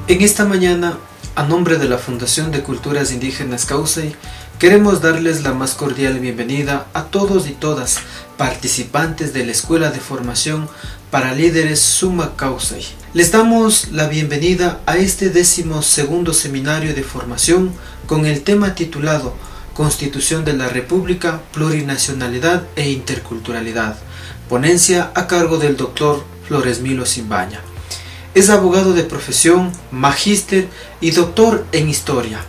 En esta mañana, a nombre de la Fundación de Culturas Indígenas Caucay, queremos darles la más cordial bienvenida a todos y todas participantes de la Escuela de Formación para Líderes Suma Caucay. Les damos la bienvenida a este 12º seminario de formación con el tema titulado Constitución de la República, Plurinacionalidad e Interculturalidad, ponencia a cargo del Dr. Floresmilo Simbaña. Es abogado de profesión, magíster y doctor en historia.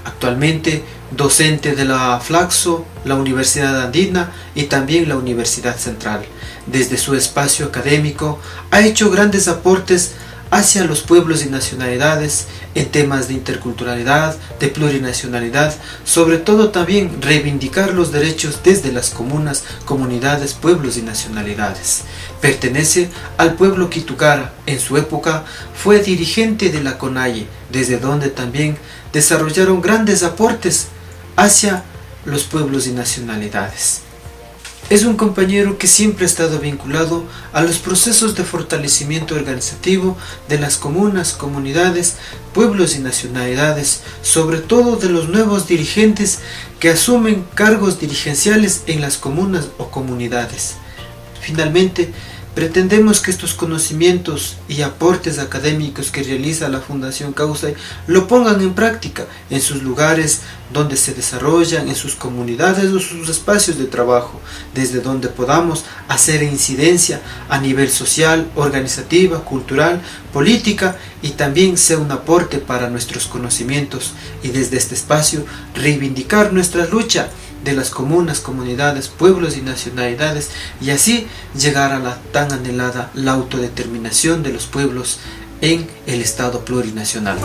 Actualmente docente de la Flaxo, la Universidad Andina y también la Universidad Central. Desde su espacio académico ha hecho grandes aportes hacia los pueblos y nacionalidades en temas de interculturalidad, de plurinacionalidad, sobre todo también reivindicar los derechos desde las comunas, comunidades, pueblos y nacionalidades. Pertenece al pueblo Quitucara. En su época fue dirigente de la CONAIE, desde donde también desarrollaron grandes aportes hacia los pueblos y nacionalidades. Es un compañero que siempre ha estado vinculado a los procesos de fortalecimiento organizativo de las comunas, comunidades, pueblos y nacionalidades, sobre todo de los nuevos dirigentes que asumen cargos dirigenciales en las comunas o comunidades. Finalmente, pretendemos que estos conocimientos y aportes académicos que realiza la Fundación Caucay lo pongan en práctica en sus lugares donde se desarrollan, en sus comunidades o sus espacios de trabajo, desde donde podamos hacer incidencia a nivel social, organizativa, cultural, política y también sea un aporte para nuestros conocimientos y desde este espacio reivindicar nuestra lucha de las comunas, comunidades, pueblos y nacionalidades y así llegar a la tan anhelada la autodeterminación de los pueblos en el Estado plurinacional.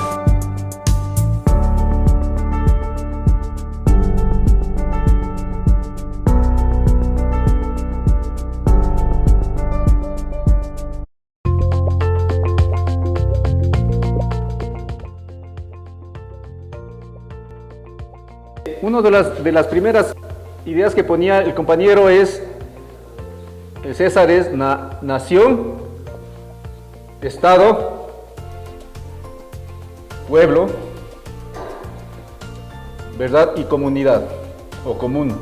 Una de las primeras ideas que ponía el compañero César es nación, Estado, pueblo, verdad y comunidad, o común,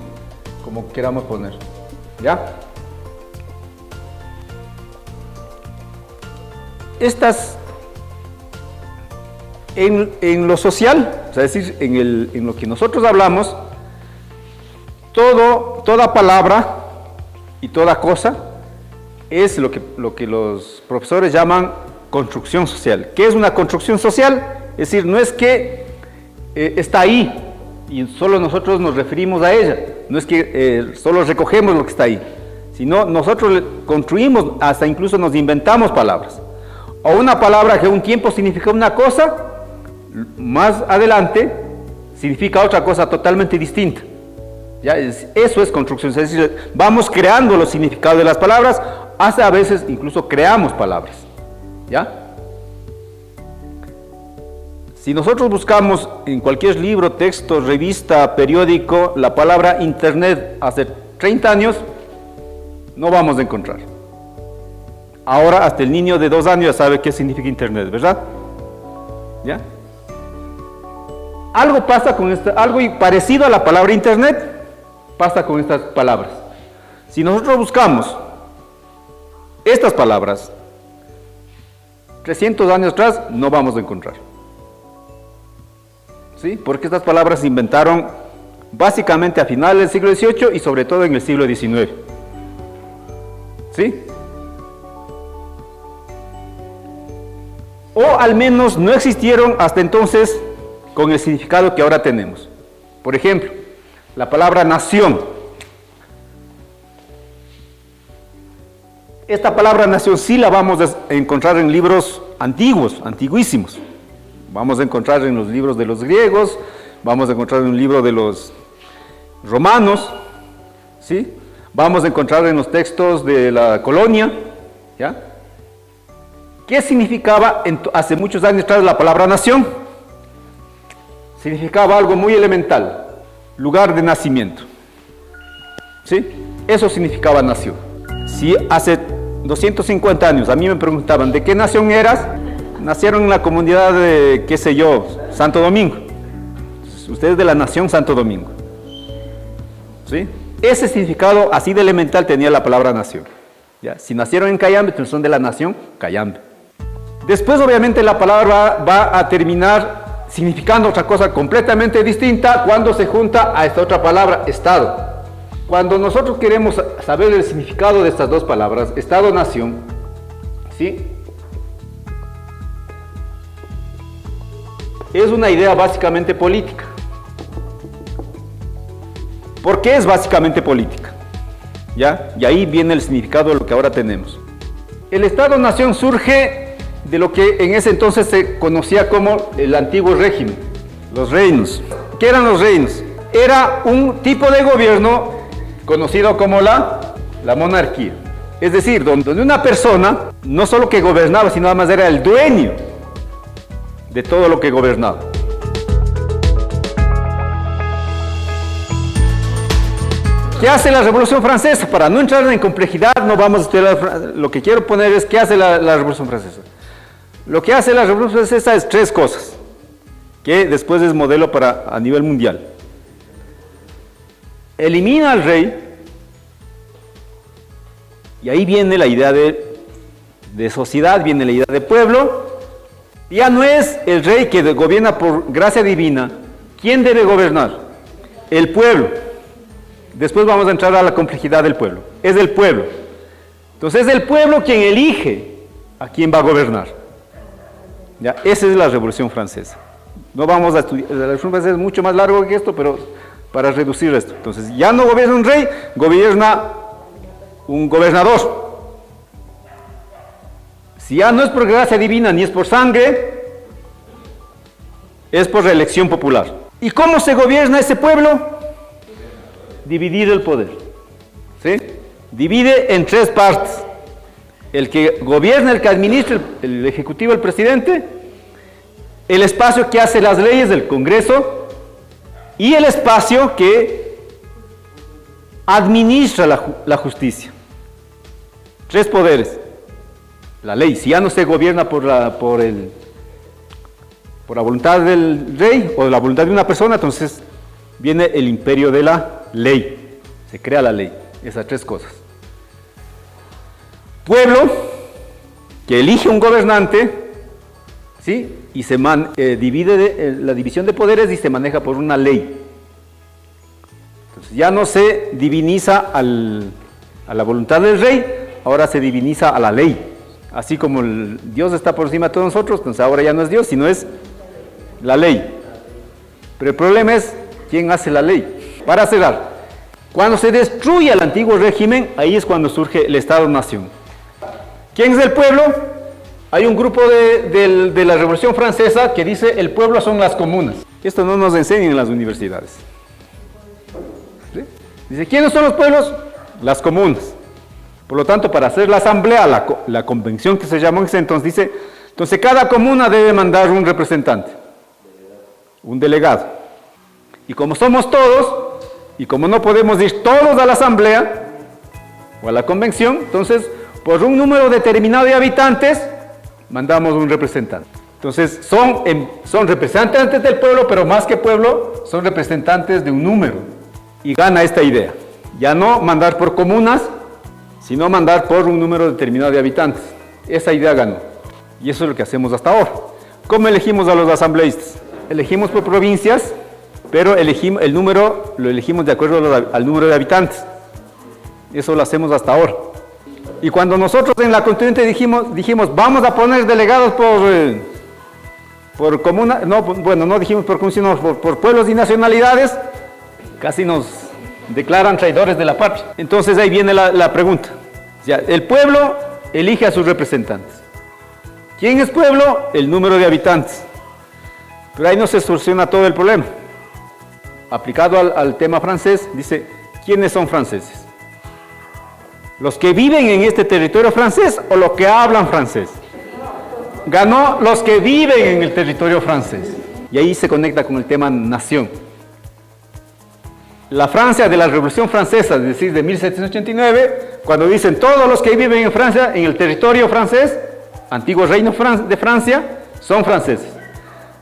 como queramos poner, ¿ya? Estas, en lo social, es decir, en lo que nosotros hablamos, toda palabra y toda cosa es lo que los profesores llaman construcción social. ¿Qué es una construcción social? Es decir, no es que está ahí y solo nosotros nos referimos a ella, no es que solo recogemos lo que está ahí, sino nosotros construimos, hasta incluso nos inventamos palabras. O una palabra que un tiempo significa una cosa, más adelante significa otra cosa totalmente distinta. ¿Ya? Eso es construcción, es decir, vamos creando los significados de las palabras, hasta a veces incluso creamos palabras. ¿Ya? Si nosotros buscamos en cualquier libro, texto, revista, periódico, la palabra internet hace 30 años, no vamos a encontrar. Ahora hasta el niño de 2 años ya sabe qué significa internet, ¿verdad? ¿Ya? Algo pasa con algo parecido a la palabra internet pasa con estas palabras. Si nosotros buscamos estas palabras 300 años atrás, no vamos a encontrar. ¿Sí? Porque estas palabras se inventaron básicamente a finales del siglo XVIII y sobre todo en el siglo XIX. ¿Sí? O al menos no existieron hasta entonces con el significado que ahora tenemos. Por ejemplo, la palabra nación. Esta palabra nación sí la vamos a encontrar en libros antiguos, antiguísimos. Vamos a encontrar en los libros de los griegos, vamos a encontrar en un libro de los romanos, ¿sí? Vamos a encontrar en los textos de la colonia, ¿ya? ¿Qué significaba hace muchos años atrás la palabra nación? Significaba algo muy elemental, lugar de nacimiento. ¿Sí? Eso significaba nación. Si hace 250 años a mí me preguntaban ¿de qué nación eras? nacieron en la comunidad de, qué sé yo, Santo Domingo. Ustedes de la nación Santo Domingo. ¿Sí? Ese significado así de elemental tenía la palabra nación. ¿Ya? Si nacieron en Cayambe, entonces son de la nación Cayambe. Después, obviamente, la palabra va a terminar significando otra cosa completamente distinta cuando se junta a esta otra palabra, Estado. Cuando nosotros queremos saber el significado de estas dos palabras, Estado-nación, ¿sí? Es una idea básicamente política. ¿Por qué es básicamente política? ¿Ya? Y ahí viene el significado de lo que ahora tenemos. El Estado-nación surge de lo que en ese entonces se conocía como el antiguo régimen, los reinos. ¿Qué eran los reinos? Era un tipo de gobierno conocido como la monarquía. Es decir, donde una persona no solo que gobernaba, sino además era el dueño de todo lo que gobernaba. ¿Qué hace la Revolución Francesa? Para no entrar en complejidad, no vamos a estudiar, lo que quiero poner es ¿qué hace la Revolución Francesa? Lo que hace la Revolución Francesa es tres cosas, que después es modelo a nivel mundial. Elimina al rey, y ahí viene la idea de sociedad, viene la idea de pueblo. Ya no es el rey que gobierna por gracia divina. ¿Quién debe gobernar? El pueblo. Después vamos a entrar a la complejidad del pueblo. Es el pueblo. Entonces es el pueblo quien elige a quién va a gobernar. ¿Ya? Esa es la Revolución Francesa. No vamos a estudiar, la Revolución Francesa es mucho más largo que esto, pero para reducir esto. Entonces ya no gobierna un rey, gobierna un gobernador. Si ya no es por gracia divina ni es por sangre, es por reelección popular. ¿Y cómo se gobierna ese pueblo? Dividir el poder. ¿Sí? Divide en tres partes. El que gobierna, el que administra, el ejecutivo, el presidente, el espacio que hace las leyes del Congreso y el espacio que administra la justicia. Tres poderes. La ley, si ya no se gobierna por la voluntad del rey o la voluntad de una persona, entonces viene el imperio de la ley. Se crea la ley. Esas tres cosas. Pueblo, que elige un gobernante, ¿sí? Y se divide la división de poderes y se maneja por una ley. Entonces ya no se diviniza a la voluntad del rey, ahora se diviniza a la ley. Así como Dios está por encima de todos nosotros, entonces ahora ya no es Dios, sino es la ley. Pero el problema es, ¿quién hace la ley? Para cerrar, cuando se destruye el antiguo régimen, ahí es cuando surge el Estado-nación. ¿Quién es el pueblo? Hay un grupo de la Revolución Francesa que dice, el pueblo son las comunas. Esto no nos enseñan en las universidades. ¿Sí? Dice, ¿quiénes son los pueblos? Las comunas. Por lo tanto, para hacer la asamblea, la convención que se llamó en ese entonces, dice, entonces cada comuna debe mandar un representante, un delegado. Y como somos todos, y como no podemos ir todos a la asamblea o a la convención, entonces, por un número determinado de habitantes, mandamos un representante. Entonces, son representantes del pueblo, pero más que pueblo, son representantes de un número. Y gana esta idea. Ya no mandar por comunas, sino mandar por un número determinado de habitantes. Esa idea ganó. Y eso es lo que hacemos hasta ahora. ¿Cómo elegimos a los asambleístas? Elegimos por provincias, pero el número lo elegimos de acuerdo al número de habitantes. Eso lo hacemos hasta ahora. Y cuando nosotros en la constituyente dijimos vamos a poner delegados por comuna, no dijimos por comuna, sino por pueblos y nacionalidades, casi nos declaran traidores de la patria. Entonces ahí viene la pregunta. Ya, el pueblo elige a sus representantes. ¿Quién es pueblo? El número de habitantes. Pero ahí no se soluciona todo el problema. Aplicado al tema francés, dice, ¿quiénes son franceses? ¿Los que viven en este territorio francés o los que hablan francés? Ganó los que viven en el territorio francés. Y ahí se conecta con el tema nación. La Francia de la Revolución Francesa, es decir, de 1789, cuando dicen todos los que viven en Francia, en el territorio francés, antiguo reino de Francia son franceses.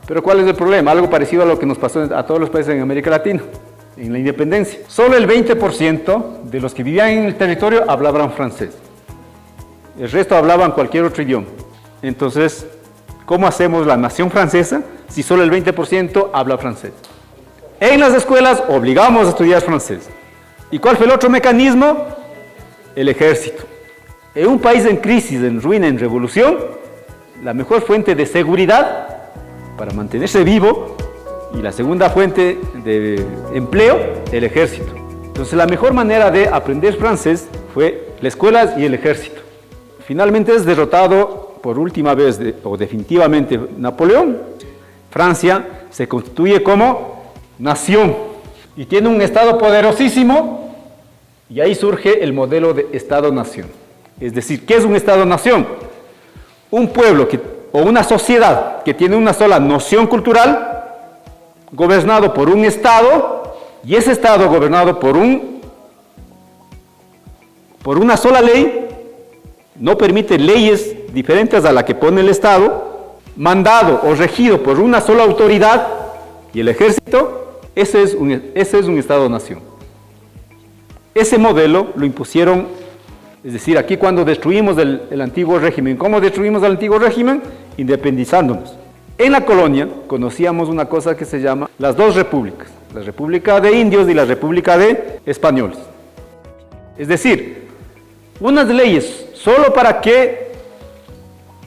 Pero ¿cuál es el problema? Algo parecido a lo que nos pasó a todos los países en América Latina, en la independencia. Solo el 20% de los que vivían en el territorio hablaban francés. El resto hablaban cualquier otro idioma. Entonces, ¿cómo hacemos la nación francesa si solo el 20% habla francés? En las escuelas obligamos a estudiar francés. ¿Y cuál fue el otro mecanismo? El ejército. En un país en crisis, en ruina, en revolución, la mejor fuente de seguridad para mantenerse vivo y la segunda fuente de empleo, el ejército. Entonces la mejor manera de aprender francés fue las escuelas y el ejército. Finalmente es derrotado por última vez o definitivamente Napoleón. Francia se constituye como nación y tiene un estado poderosísimo y ahí surge el modelo de estado-nación. Es decir, ¿qué es un estado-nación? Un pueblo o una sociedad que tiene una sola noción cultural, gobernado por un Estado, y ese Estado gobernado por una sola ley, no permite leyes diferentes a la que pone el Estado, mandado o regido por una sola autoridad, y el ejército, ese es un Estado-nación. Ese modelo lo impusieron, es decir, aquí cuando destruimos el antiguo régimen. ¿Cómo destruimos el antiguo régimen? Independizándonos. En la colonia conocíamos una cosa que se llama las dos repúblicas, la República de Indios y la República de Españoles. Es decir, unas leyes solo para que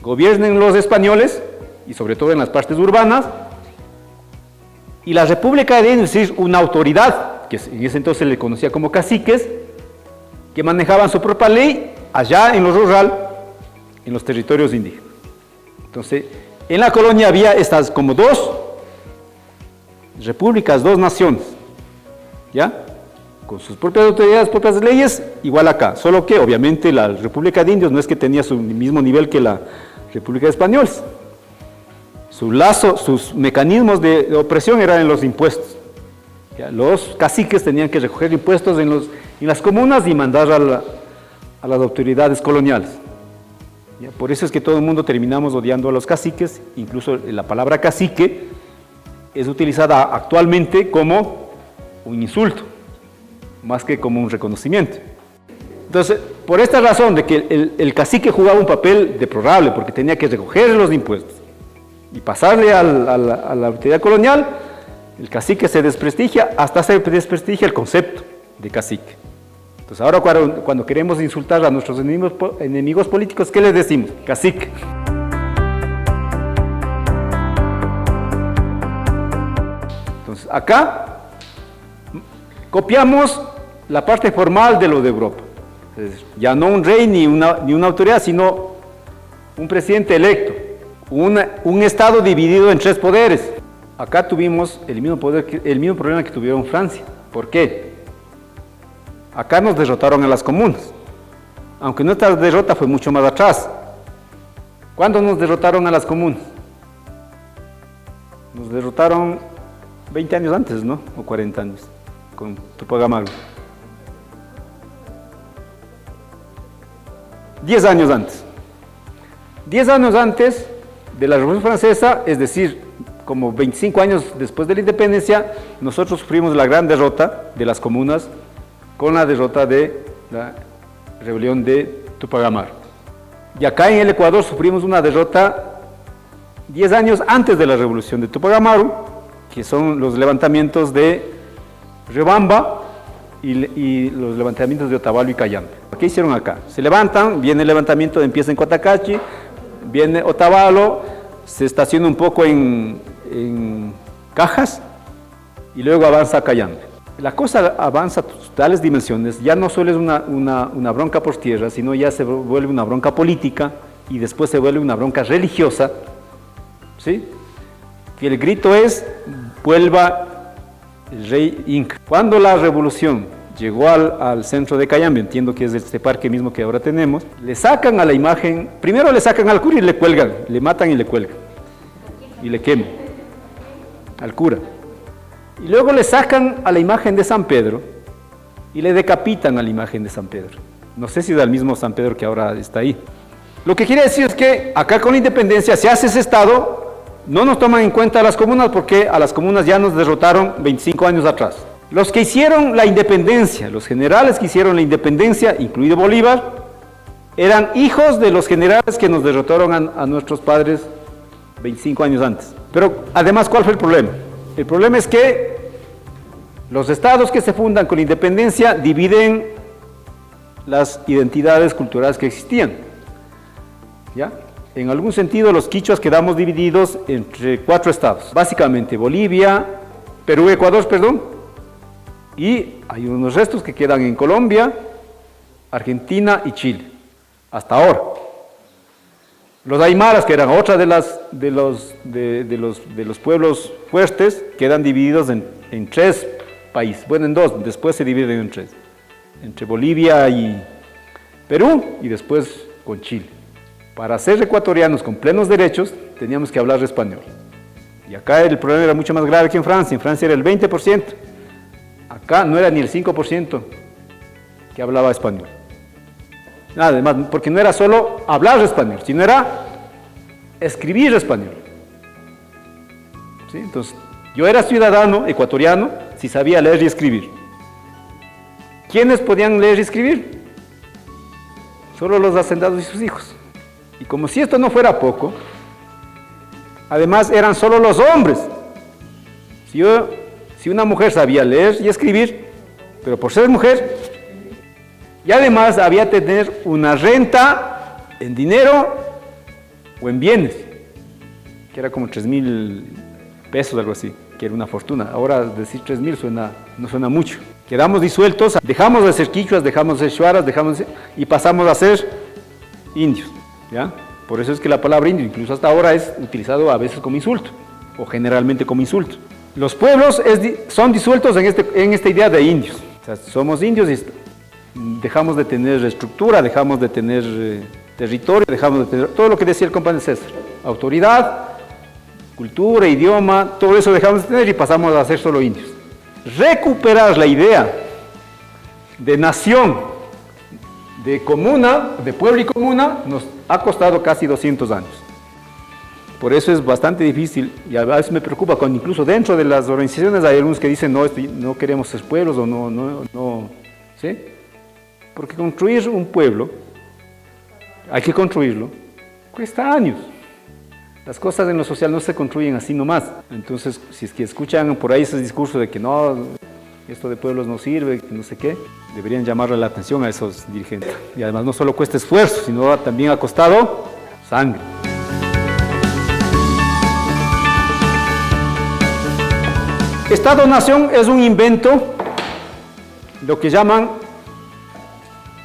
gobiernen los españoles, y sobre todo en las partes urbanas, y la República de Indios, es decir, una autoridad, que en ese entonces se le conocía como caciques, que manejaban su propia ley allá en lo rural, en los territorios indígenas. Entonces, en la colonia había estas como dos repúblicas, dos naciones, ¿ya? Con sus propias autoridades, propias leyes, igual acá, solo que obviamente la República de Indios no es que tenía su mismo nivel que la República de Españoles. Sus mecanismos de opresión eran en los impuestos. ¿Ya? Los caciques tenían que recoger impuestos en las comunas y mandar a las autoridades coloniales. ¿Ya? Por eso es que todo el mundo terminamos odiando a los caciques, incluso la palabra cacique es utilizada actualmente como un insulto, más que como un reconocimiento. Entonces, por esta razón de que el cacique jugaba un papel deplorable, porque tenía que recoger los impuestos y pasarle a la autoridad colonial, el cacique se desprestigia, hasta se desprestigia el concepto de cacique. Entonces ahora cuando queremos insultar a nuestros enemigos políticos, ¿qué les decimos? Cacique. Entonces acá copiamos la parte formal de lo de Europa. Es decir, ya no un rey ni una autoridad, sino un presidente electo, un Estado dividido en tres poderes. Acá tuvimos el mismo problema que tuvieron Francia. ¿Por qué? Acá nos derrotaron a las comunas, aunque nuestra derrota fue mucho más atrás. ¿Cuándo nos derrotaron a las comunas? Nos derrotaron 20 años antes, ¿no? O 40 años, con Tupac Amaru. 10 años antes. 10 años antes de la Revolución Francesa, es decir, como 25 años después de la independencia, nosotros sufrimos la gran derrota de las comunas con la derrota de la rebelión de Tupac Amaru. Y acá en el Ecuador sufrimos una derrota 10 años antes de la revolución de Tupac Amaru, que son los levantamientos de Riobamba y los levantamientos de Otavalo y Cayambe. ¿Qué hicieron acá? Se levantan, viene el levantamiento, empieza en Cotacachi, viene Otavalo, se estaciona un poco en Cajas y luego avanza a Cayambe. La cosa avanza a tales dimensiones, ya no solo es una bronca por tierra, sino ya se vuelve una bronca política y después se vuelve una bronca religiosa, ¿sí? Que el grito es, vuelva el rey Inca. Cuando la revolución llegó al centro de Cayambe, entiendo que es este parque mismo que ahora tenemos, le sacan a la imagen, primero le sacan al cura y le cuelgan, le matan y le cuelgan, y le queman al cura. Y luego le sacan a la imagen de San Pedro y le decapitan a la imagen de San Pedro. No sé si es el mismo San Pedro que ahora está ahí. Lo que quiere decir es que acá con la independencia se hace ese Estado, no nos toman en cuenta a las comunas porque a las comunas ya nos derrotaron 25 años atrás. Los que hicieron la independencia, los generales que hicieron la independencia, incluido Bolívar, eran hijos de los generales que nos derrotaron a nuestros padres 25 años antes. Pero además, ¿cuál fue el problema? El problema es que los estados que se fundan con la independencia dividen las identidades culturales que existían. ¿Ya? En algún sentido, los quichuas quedamos divididos entre 4 estados. Básicamente, Bolivia, Perú, Ecuador, y hay unos restos que quedan en Colombia, Argentina y Chile, hasta ahora. Los aymaras, que eran otra de los pueblos fuertes, quedan divididos en 3 países, bueno, en 2, después se dividen en 3, entre Bolivia y Perú, y después con Chile. Para ser ecuatorianos con plenos derechos, teníamos que hablar español. Y acá el problema era mucho más grave que en Francia era el 20%, acá no era ni el 5% que hablaba español. Nada más, porque no era solo hablar español, sino era escribir español. ¿Sí? Entonces, yo era ciudadano ecuatoriano si sabía leer y escribir. ¿Quiénes podían leer y escribir? Solo los hacendados y sus hijos. Y como si esto no fuera poco, además eran solo los hombres. Si una mujer sabía leer y escribir, pero por ser mujer, y además había que tener una renta en dinero o en bienes, que era como 3,000 pesos, algo así, que era una fortuna. Ahora decir 3,000 no suena mucho. Quedamos disueltos, dejamos de ser quichuas, dejamos de ser shuaras, y pasamos a ser indios. ¿Ya? Por eso es que la palabra indio, incluso hasta ahora, es utilizado a veces como insulto, o generalmente como insulto. Los pueblos son disueltos en esta idea de indios. O sea, somos indios y dejamos de tener estructura, dejamos de tener territorio, dejamos de tener todo lo que decía el compañero César. Autoridad, cultura, idioma, todo eso dejamos de tener y pasamos a ser solo indios. Recuperar la idea de nación, de comuna, de pueblo y comuna, nos ha costado casi 200 años. Por eso es bastante difícil, y a veces me preocupa cuando incluso dentro de las organizaciones hay algunos que dicen no queremos ser pueblos o no, ¿sí? Porque construir un pueblo, hay que construirlo, cuesta años. Las cosas en lo social no se construyen así nomás. Entonces, si es que escuchan por ahí ese discurso de que no, esto de pueblos no sirve, que no sé qué, deberían llamarle la atención a esos dirigentes. Y además no solo cuesta esfuerzo, sino también ha costado sangre. Estado-nación es un invento, lo que llaman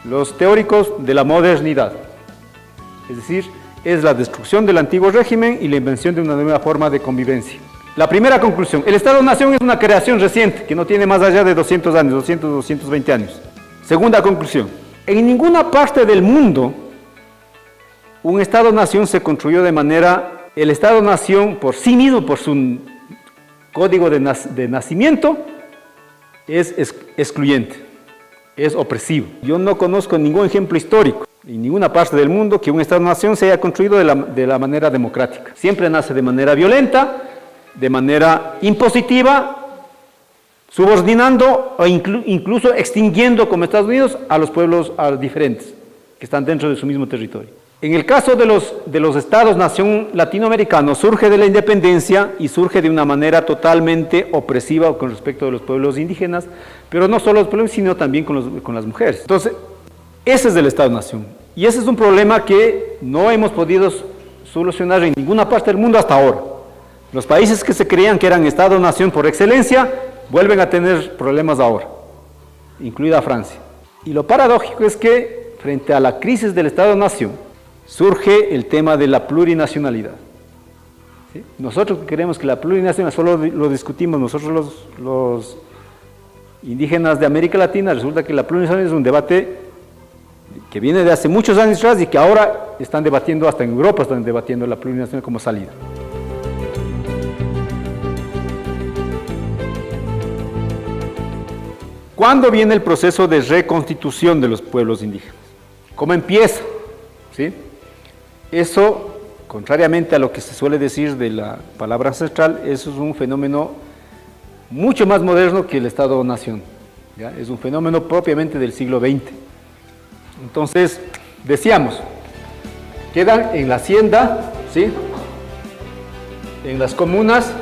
los teóricos de la modernidad. Es decir, es la destrucción del antiguo régimen y la invención de una nueva forma de convivencia. La primera conclusión, el Estado-nación es una creación reciente, que no tiene más allá de 200 años, 220 años. Segunda conclusión, en ninguna parte del mundo un Estado-nación se construyó de manera, el Estado-nación por sí mismo, por su código de nacimiento, es excluyente, es opresivo. Yo no conozco ningún ejemplo histórico en ninguna parte del mundo que un Estado-nación se haya construido de la manera democrática. Siempre nace de manera violenta, de manera impositiva, subordinando o incluso extinguiendo, como Estados Unidos, a los pueblos diferentes que están dentro de su mismo territorio. En el caso de los estados-nación latinoamericanos, surge de la independencia y surge de una manera totalmente opresiva con respecto a los pueblos indígenas, pero no solo los pueblos, sino también con las mujeres. Entonces, ese es el Estado-nación. Y ese es un problema que no hemos podido solucionar en ninguna parte del mundo hasta ahora. Los países que se creían que eran Estado-nación por excelencia, vuelven a tener problemas ahora, incluida Francia. Y lo paradójico es que, frente a la crisis del Estado-nación, surge el tema de la plurinacionalidad. ¿Sí? Nosotros creemos que la plurinacionalidad solo lo discutimos nosotros los indígenas de América Latina. Resulta que la plurinacionalidad es un debate que viene de hace muchos años atrás y que ahora están debatiendo, hasta en Europa están debatiendo la plurinacionalidad como salida. ¿Cuándo viene el proceso de reconstitución de los pueblos indígenas? ¿Cómo empieza? ¿Sí? Eso, contrariamente a lo que se suele decir de la palabra ancestral, eso es un fenómeno mucho más moderno que el Estado-Nación. ¿Ya? Es un fenómeno propiamente del siglo XX. Entonces, decíamos, quedan en la hacienda, ¿sí?, en las comunas,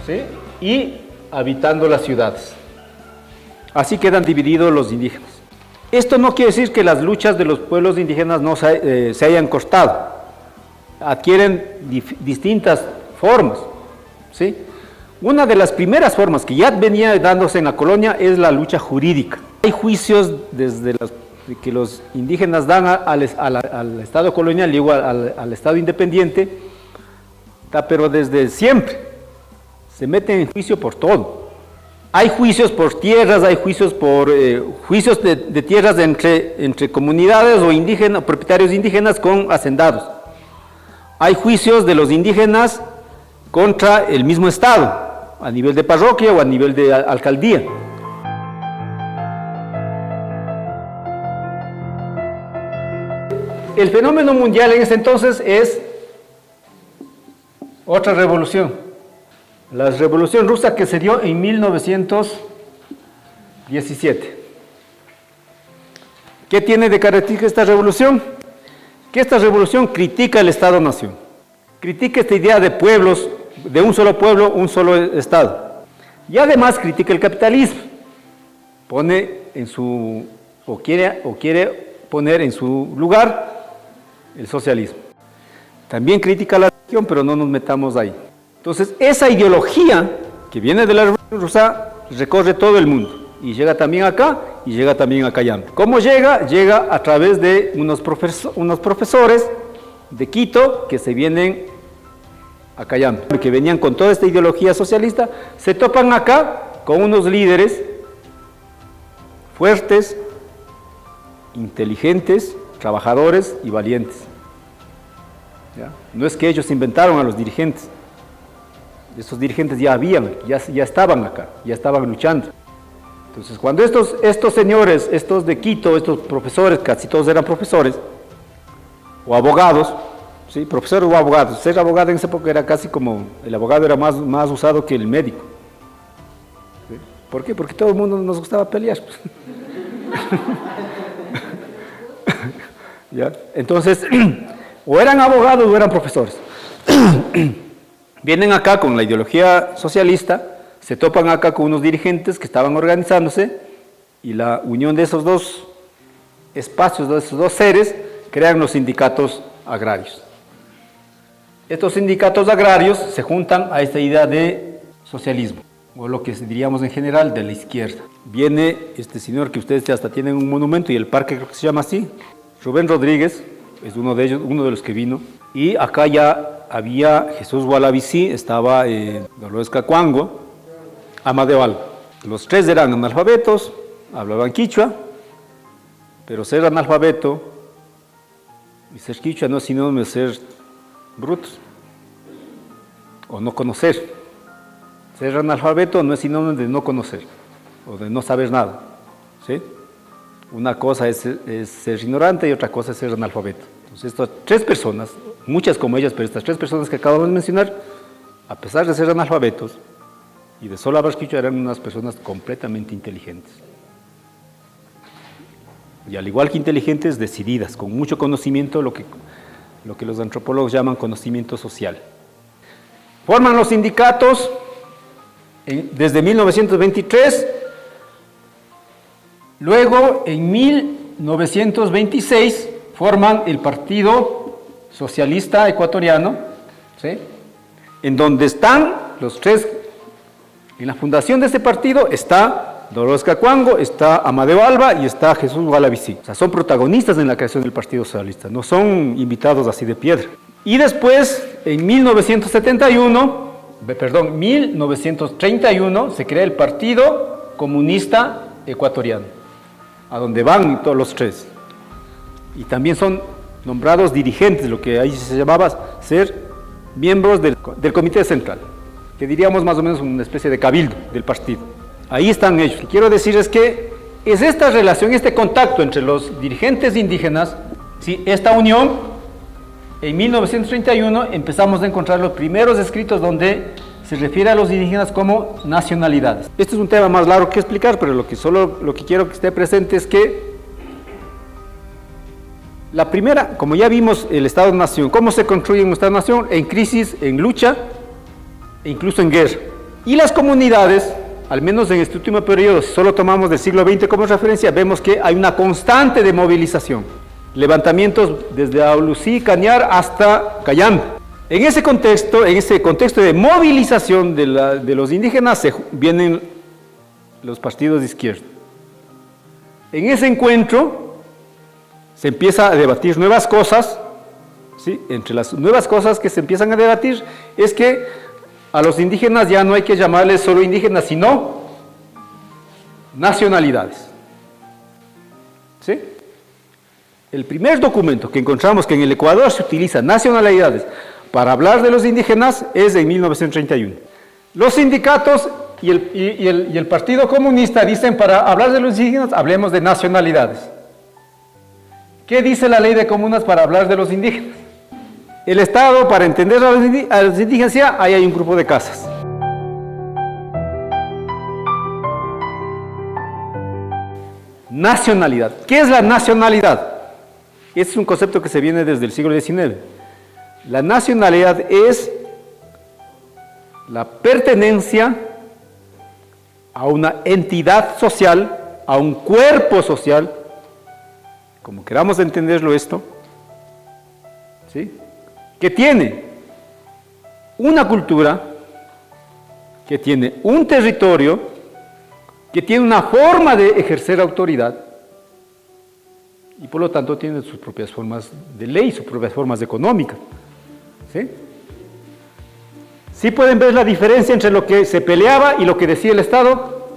¿sí?, y habitando las ciudades. Así quedan divididos los indígenas. Esto no quiere decir que las luchas de los pueblos indígenas no se hayan cortado. Adquieren distintas formas, ¿sí? Una de las primeras formas que ya venía dándose en la colonia es la lucha jurídica. Hay juicios que los indígenas dan al Estado colonial, digo, al Estado independiente, pero desde siempre se meten en juicio por todo. Hay juicios por tierras, hay juicios por juicios de tierras entre comunidades o indígenas, propietarios indígenas con hacendados. Hay juicios de los indígenas contra el mismo Estado, a nivel de parroquia o a nivel de alcaldía. El fenómeno mundial en ese entonces es otra revolución. La Revolución Rusa, que se dio en 1917. ¿Qué tiene de característica esta revolución? Que esta revolución critica el Estado-Nación, critica esta idea de pueblos, de un solo pueblo, un solo Estado, y además critica el capitalismo, pone en su, o quiere poner en su lugar el socialismo. También critica la religión, pero no nos metamos ahí. Entonces, esa ideología que viene de la Revolución Rusa recorre todo el mundo y llega también acá y llega también a Cayambe. ¿Cómo llega? Llega a través de unos profesores de Quito que se vienen a Cayambe, que venían con toda esta ideología socialista, se topan acá con unos líderes fuertes, inteligentes, trabajadores y valientes. ¿Ya? No es que ellos inventaron a los dirigentes. Estos dirigentes ya estaban acá, ya estaban luchando. Entonces, cuando estos señores, estos de Quito, estos profesores, casi todos eran profesores, o abogados, ¿sí?, profesores o abogados. Ser abogado en esa época era casi como, el abogado era más usado que el médico. ¿Sí? ¿Por qué? Porque todo el mundo nos gustaba pelear. ¿Ya? Entonces, o eran abogados o eran profesores. Vienen acá con la ideología socialista, se topan acá con unos dirigentes que estaban organizándose y la unión de esos dos espacios, de esos dos seres, crean los sindicatos agrarios. Estos sindicatos agrarios se juntan a esta idea de socialismo, o lo que diríamos en general de la izquierda. Viene este señor que ustedes ya hasta tienen un monumento y el parque creo que se llama así, Rubén Rodríguez, es uno de ellos, uno de los que vino, y acá ya había Jesús Gualavicí, estaba Dolores Cacuango, Amadeo Alba. Los tres eran analfabetos, hablaban quichua, pero ser analfabeto y ser quichua no es sinónimo de ser brutos o no conocer. Ser analfabeto no es sinónimo de no conocer o de no saber nada, ¿sí? Una cosa es ser ignorante y otra cosa es ser analfabeto. Entonces, estas tres personas, muchas como ellas, pero estas tres personas que acabamos de mencionar, a pesar de ser analfabetos y de solo hablar quichua, eran unas personas completamente inteligentes. Y al igual que inteligentes, decididas, con mucho conocimiento, lo que los antropólogos llaman conocimiento social. Forman los sindicatos desde 1923, luego en 1926 forman el Partido Socialista Ecuatoriano, ¿sí?, en donde están los tres, en la fundación de este partido está Dolores Cacuango, está Amadeo Alba y está Jesús Gualavicí. O sea, son protagonistas en la creación del Partido Socialista, no son invitados así de piedra. Y después, en 1931, se crea el Partido Comunista Ecuatoriano, a donde van todos los tres. Y también son nombrados dirigentes, lo que ahí se llamaba ser miembros del Comité Central, que diríamos más o menos una especie de cabildo del partido. Ahí están ellos. Lo que quiero decir es que es esta relación, este contacto entre los dirigentes indígenas Sí, esta unión, en 1931 empezamos a encontrar los primeros escritos donde se refiere a los indígenas como nacionalidades. Este es un tema más largo que explicar, pero lo que quiero que esté presente es que la primera, como ya vimos, el Estado-Nación, ¿cómo se construye un Estado-Nación? En crisis, en lucha e incluso en guerra. Y las comunidades, al menos en este último periodo, si solo tomamos del siglo XX como referencia, vemos que hay una constante de movilización. Levantamientos desde Aulucí, Cañar hasta Cayambe. En ese contexto de movilización de los indígenas, vienen los partidos de izquierda. En ese encuentro se empieza a debatir nuevas cosas, ¿sí? Entre las nuevas cosas que se empiezan a debatir es que a los indígenas ya no hay que llamarles solo indígenas, sino nacionalidades. ¿Sí? El primer documento que encontramos que en el Ecuador se utiliza nacionalidades para hablar de los indígenas es en 1931. Los sindicatos y el Partido Comunista dicen para hablar de los indígenas hablemos de nacionalidades. ¿Qué dice la ley de comunas para hablar de los indígenas? El Estado, para entender a los indígenas, ahí hay un grupo de casas. Nacionalidad. ¿Qué es la nacionalidad? Este es un concepto que se viene desde el siglo XIX. La nacionalidad es la pertenencia a una entidad social, a un cuerpo social, como queramos entenderlo esto, ¿sí? Que tiene una cultura, que tiene un territorio, que tiene una forma de ejercer autoridad y por lo tanto tiene sus propias formas de ley, sus propias formas económicas. ¿Sí? ¿Sí pueden ver la diferencia entre lo que se peleaba y lo que decía el Estado?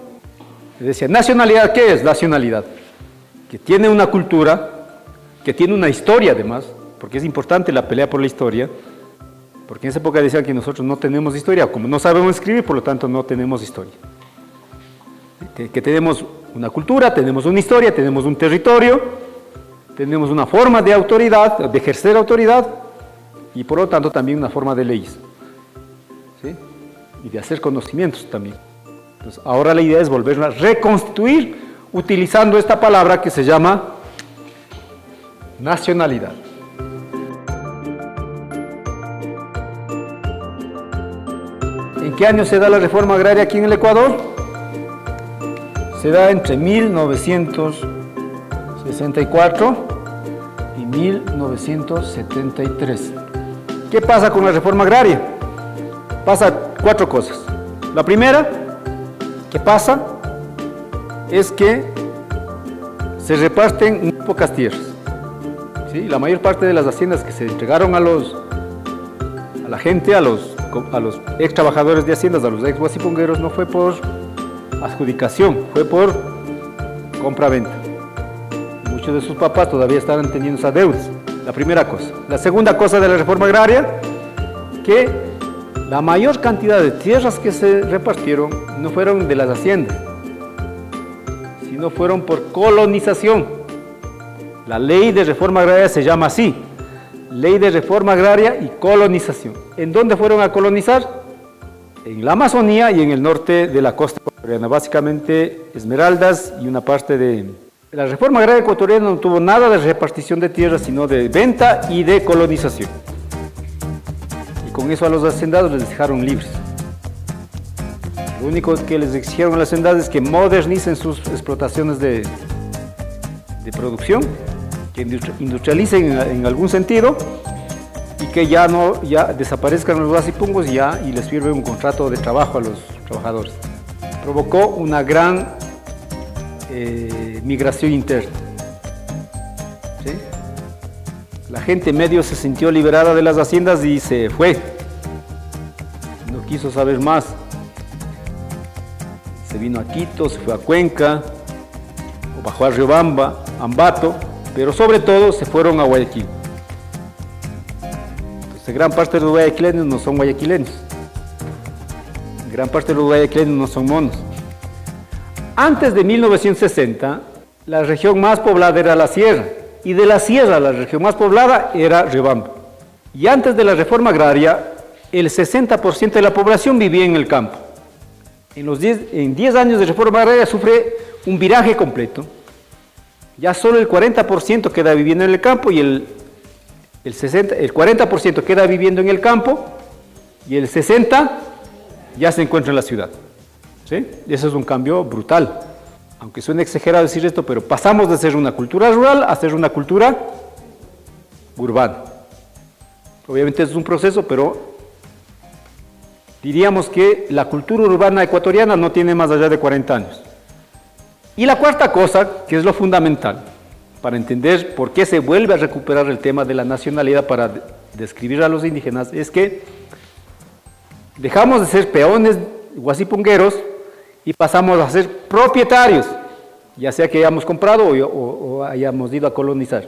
Decía, nacionalidad, ¿qué es? Nacionalidad, que tiene una cultura, que tiene una historia además, porque es importante la pelea por la historia, porque en esa época decían que nosotros no tenemos historia, como no sabemos escribir, por lo tanto no tenemos historia. Que tenemos una cultura, tenemos una historia, tenemos un territorio, tenemos una forma de autoridad, de ejercer autoridad, y por lo tanto también una forma de leyes, ¿sí? Y de hacer conocimientos también. Entonces, ahora la idea es volverla a reconstituir utilizando esta palabra que se llama nacionalidad. ¿En qué año se da la reforma agraria aquí en el Ecuador? Se da entre 1964 y 1973. ¿Qué pasa con la reforma agraria? Pasa cuatro cosas. La primera que pasa es que se reparten muy pocas tierras. ¿Sí? La mayor parte de las haciendas que se entregaron a la gente, a los ex trabajadores de haciendas, a los ex guasipongueros, no fue por adjudicación, fue por compra-venta. Muchos de sus papás todavía estaban teniendo esas deudas. La primera cosa. La segunda cosa de la reforma agraria, que la mayor cantidad de tierras que se repartieron no fueron de las haciendas, sino fueron por colonización. La ley de reforma agraria se llama así, ley de reforma agraria y colonización. ¿En dónde fueron a colonizar? En la Amazonía y en el norte de la costa ecuatoriana, básicamente Esmeraldas y una parte de... La reforma agraria ecuatoriana no tuvo nada de repartición de tierras, sino de venta y de colonización. Y con eso a los hacendados les dejaron libres. Lo único que les exigieron a los hacendados es que modernicen sus explotaciones de producción, que industrialicen en algún sentido y que ya desaparezcan los guasipungos y les sirve un contrato de trabajo a los trabajadores. Provocó una gran migración interna. ¿Sí? La gente medio se sintió liberada de las haciendas y se fue. No quiso saber más. Se vino a Quito, se fue a Cuenca, o bajó a Riobamba, Ambato, pero sobre todo se fueron a Guayaquil. Entonces, gran parte de los guayaquileños no son guayaquileños. Gran parte de los guayaquileños no son monos. Antes de 1960, la región más poblada era la sierra y de la sierra, la región más poblada, era Riobamba. Y antes de la reforma agraria, el 60% de la población vivía en el campo. En 10 años de reforma agraria sufre un viraje completo. Ya solo el 40% queda viviendo en el campo y el 40% queda viviendo en el campo y el 60% ya se encuentra en la ciudad. ¿Sí? Eso es un cambio brutal. Aunque suene exagerado decir esto, pero pasamos de ser una cultura rural a ser una cultura urbana. Obviamente es un proceso, pero diríamos que la cultura urbana ecuatoriana no tiene más allá de 40 años. Y la cuarta cosa, que es lo fundamental, para entender por qué se vuelve a recuperar el tema de la nacionalidad para describir a los indígenas, es que dejamos de ser peones guasipungueros y pasamos a ser propietarios, ya sea que hayamos comprado o hayamos ido a colonizar.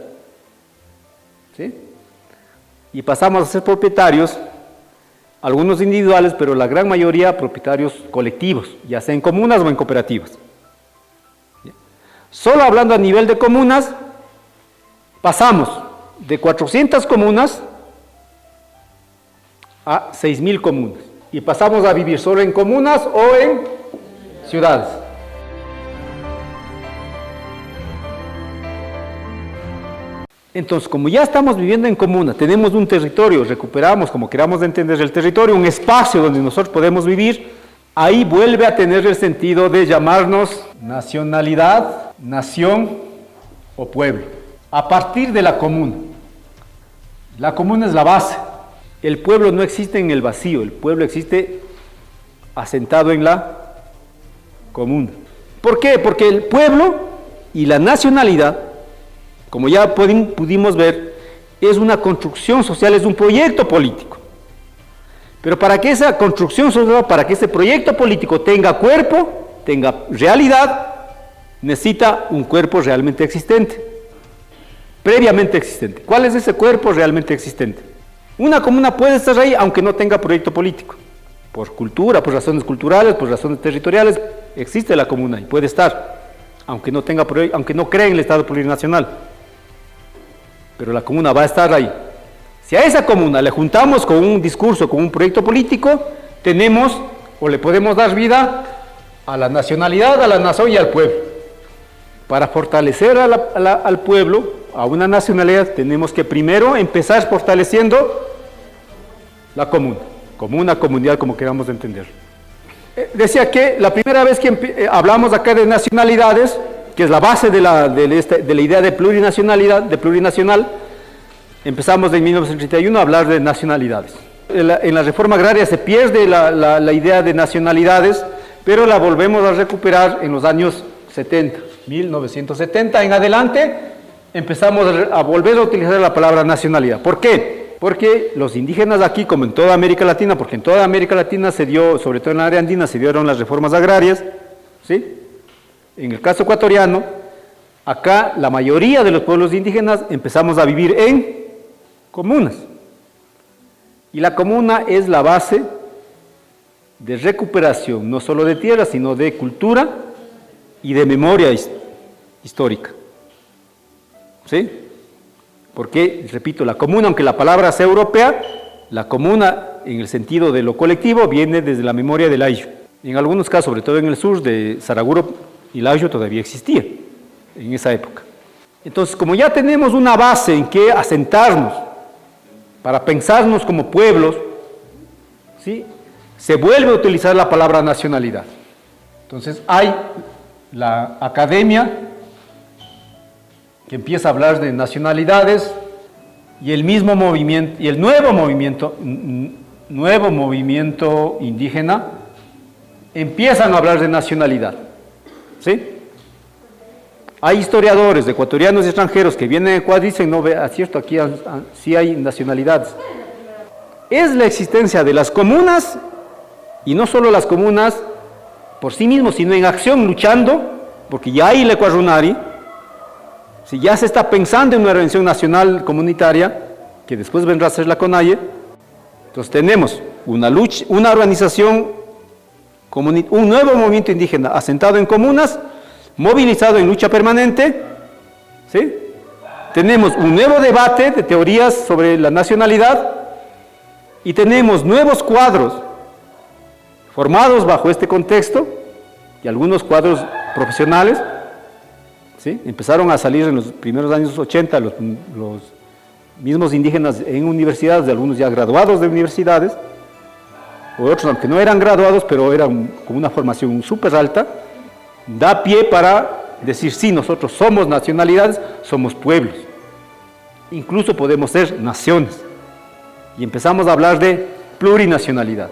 ¿Sí? Y pasamos a ser propietarios, algunos individuales, pero la gran mayoría propietarios colectivos, ya sea en comunas o en cooperativas. Solo hablando a nivel de comunas, pasamos de 400 comunas a 6.000 comunas. Y pasamos a vivir solo en comunas o en ciudades. Entonces, como ya estamos viviendo en comuna, tenemos un territorio, recuperamos, como queramos entender el territorio, un espacio donde nosotros podemos vivir, ahí vuelve a tener el sentido de llamarnos nacionalidad, nación o pueblo, a partir de la comuna. La comuna es la base. El pueblo no existe en el vacío, el pueblo existe asentado en la comuna. ¿Por qué? Porque el pueblo y la nacionalidad, como ya pudimos ver, es una construcción social, es un proyecto político. Pero para que esa construcción social, para que ese proyecto político tenga cuerpo, tenga realidad, necesita un cuerpo realmente existente, previamente existente. ¿Cuál es ese cuerpo realmente existente? Una comuna puede estar ahí aunque no tenga proyecto político. Por cultura, por razones culturales, por razones territoriales, existe la comuna y puede estar, aunque no cree en el Estado plurinacional. Pero la comuna va a estar ahí. Si a esa comuna le juntamos con un discurso, con un proyecto político, tenemos o le podemos dar vida a la nacionalidad, a la nación y al pueblo. Para fortalecer al pueblo, a una nacionalidad, tenemos que primero empezar fortaleciendo la comuna, comunidad, como queramos entender. Decía que la primera vez que hablamos acá de nacionalidades, que es la base de la idea de plurinacionalidad, de plurinacional, empezamos en 1931 a hablar de nacionalidades. En la reforma agraria se pierde la idea de nacionalidades, pero la volvemos a recuperar en los años 70, 1970 en adelante, empezamos a volver a utilizar la palabra nacionalidad. ¿Por qué? Porque los indígenas aquí, como en toda América Latina, porque en toda América Latina se dio, sobre todo en la área andina, se dieron las reformas agrarias, ¿sí? En el caso ecuatoriano, acá la mayoría de los pueblos indígenas empezamos a vivir en comunas. Y la comuna es la base de recuperación, no solo de tierra, sino de cultura y de memoria histórica. ¿Sí? Porque, repito, la comuna, aunque la palabra sea europea, la comuna, en el sentido de lo colectivo, viene desde la memoria del ayllu. En algunos casos, sobre todo en el sur de Saraguro, el ayllu todavía existía en esa época. Entonces, como ya tenemos una base en que asentarnos para pensarnos como pueblos, ¿sí?, se vuelve a utilizar la palabra nacionalidad. Entonces, hay la academia que empieza a hablar de nacionalidades y el mismo movimiento, y el nuevo movimiento indígena empiezan a hablar de nacionalidad. ¿Sí? Hay historiadores ecuatorianos y extranjeros que vienen a Ecuador y dicen, no, vea, cierto, aquí sí hay nacionalidades. Es la existencia de las comunas, y no solo las comunas por sí mismos, sino en acción, luchando, porque ya hay el Ecuarunari, si ya se está pensando en una organización nacional comunitaria, que después vendrá a ser la CONAIE. Entonces tenemos una lucha, una organización, un nuevo movimiento indígena asentado en comunas, movilizado en lucha permanente, ¿sí?, tenemos un nuevo debate de teorías sobre la nacionalidad y tenemos nuevos cuadros formados bajo este contexto y algunos cuadros profesionales, ¿sí? Empezaron a salir en los primeros años 80 los mismos indígenas en universidades, de algunos ya graduados de universidades, o otros aunque no eran graduados, pero eran con una formación súper alta, da pie para decir, sí, nosotros somos nacionalidades, somos pueblos, incluso podemos ser naciones, y empezamos a hablar de plurinacionalidad.